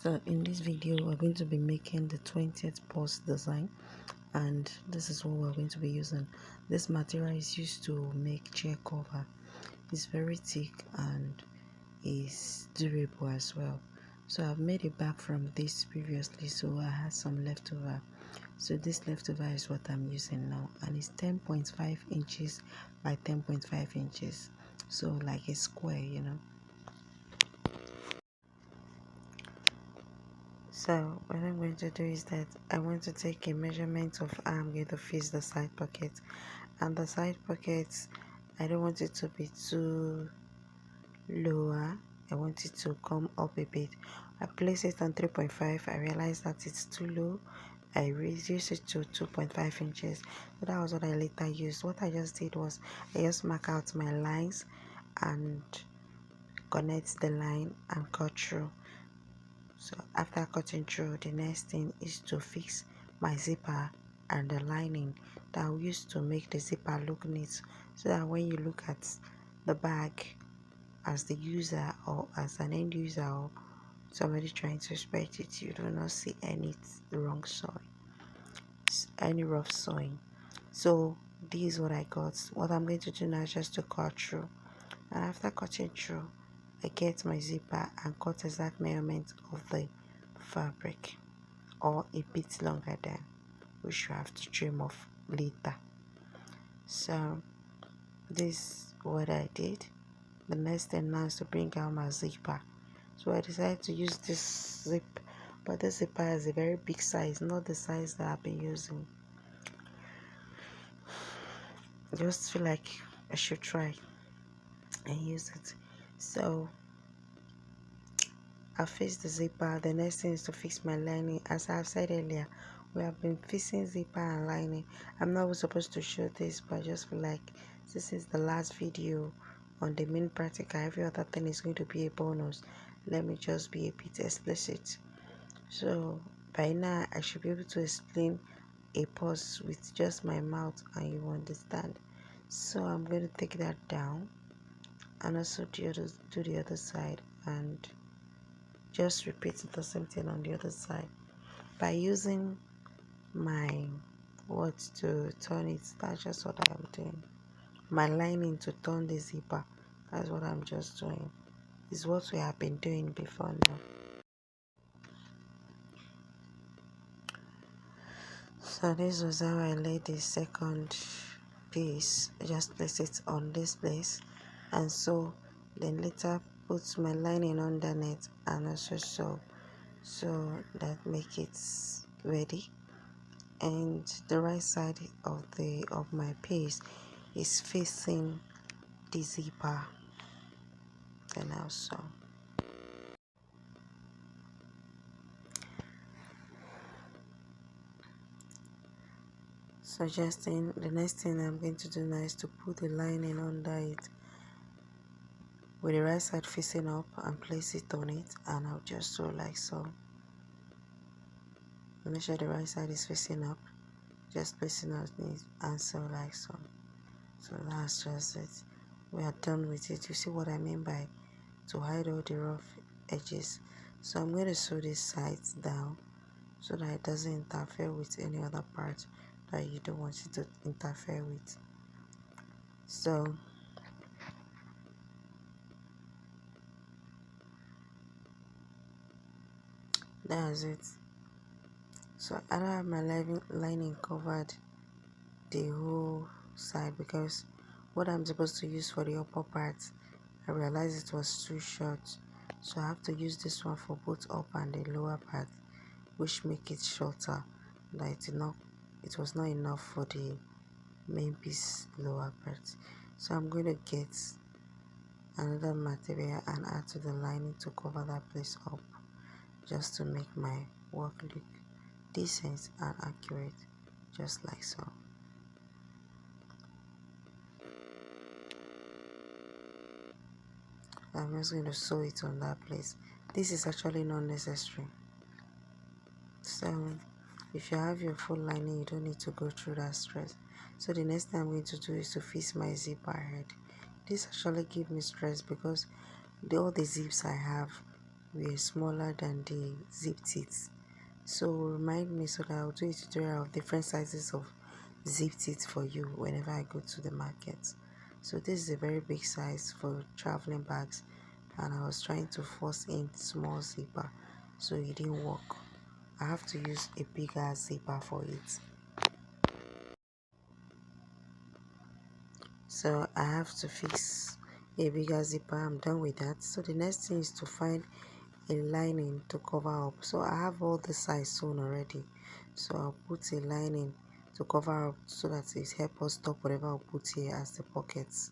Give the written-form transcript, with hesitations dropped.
So in this video we're going to be making the 20th purse design, and this is what we're going to be using. This material is used to make chair cover. It's very thick and is durable as well. So I've made a bag from this previously, so I had some leftover. So this leftover is what I'm using now, and it's 10.5 inches by 10.5 inches, so like a square. So what I'm going to do is that I want to take a measurement of how I'm going to fix the side pocket, and the side pockets, I don't want it to be too lower. I want it to come up a bit. I place it on 3.5. I realized that it's too low. I reduced it to 2.5 inches. So that was what I later used. What I just did was I just mark out my lines and connect the line and cut through. So after cutting through, the next thing is to fix my zipper and the lining that I used to make the zipper look neat, so that when you look at the bag as the user or as an end user or somebody trying to spread it, you do not see any wrong sewing, any rough sewing. So this is what I got. What I'm going to do now is just to cut through, and after cutting through, I get my zipper and cut exact measurement of the fabric, or a bit longer than, which you have to trim off later. So this is what I did. The next thing now is to bring out my zipper. So I decided to use this zip, but this zipper is a very big size, not the size that I've been using. I just feel like I should try and use it. So I fixed the zipper. The next thing is to fix my lining. As I've said earlier, we have been fixing zipper and lining. I'm not supposed to show this, but I just feel like this is the last video on the main practical. Every other thing is going to be a bonus. Let me just be a bit explicit. So by now I should be able to explain a purse with just my mouth and you understand. So I'm going to take that down and also do the other side, and just repeat the same thing on the other side by using my words to turn it. That's just what I am doing. My lining to turn the zipper, that's what I'm just doing. Is what we have been doing before now. So this was how I laid the second piece. I just place it on this place, and so then later put my lining underneath and also sew, so that make it ready. And the right side of my piece is facing the zipper, and also suggesting the next thing I'm going to do now is to put the lining under it with the right side facing up and place it on it, and I'll just sew like so. Make sure the right side is facing up, just placing on it and sew like so. So that's just it. We are done with it. You see what I mean by to hide all the rough edges. So I'm going to sew this side down so that it doesn't interfere with any other part that you don't want it to interfere with. So that's it. So I don't have my lining covered the whole side, because what I'm supposed to use for the upper part, I realized it was too short, so I have to use this one for both up and the lower part, which make it shorter. That it was not enough for the main piece lower part. So I'm going to get another material and add to the lining to cover that place up, just to make my work look decent and accurate, just like so. I'm just going to sew it on that place. This is actually not necessary. So if you have your full lining, you don't need to go through that stress. So the next thing I'm going to do is to fix my zipper head. This actually gives me stress because all the zips I have were smaller than the zip teeth. So remind me so that I'll do a tutorial of different sizes of zip teeth for you whenever I go to the market. So this is a very big size for traveling bags, and I was trying to force in small zipper, so it didn't work. I have to use a bigger zipper for it. So I have to fix a bigger zipper. I'm done with that. So the next thing is to find a lining to cover up. So I have all the size sewn already, so I'll put a lining to cover up so that it helps us stop whatever I'll put here as the pockets.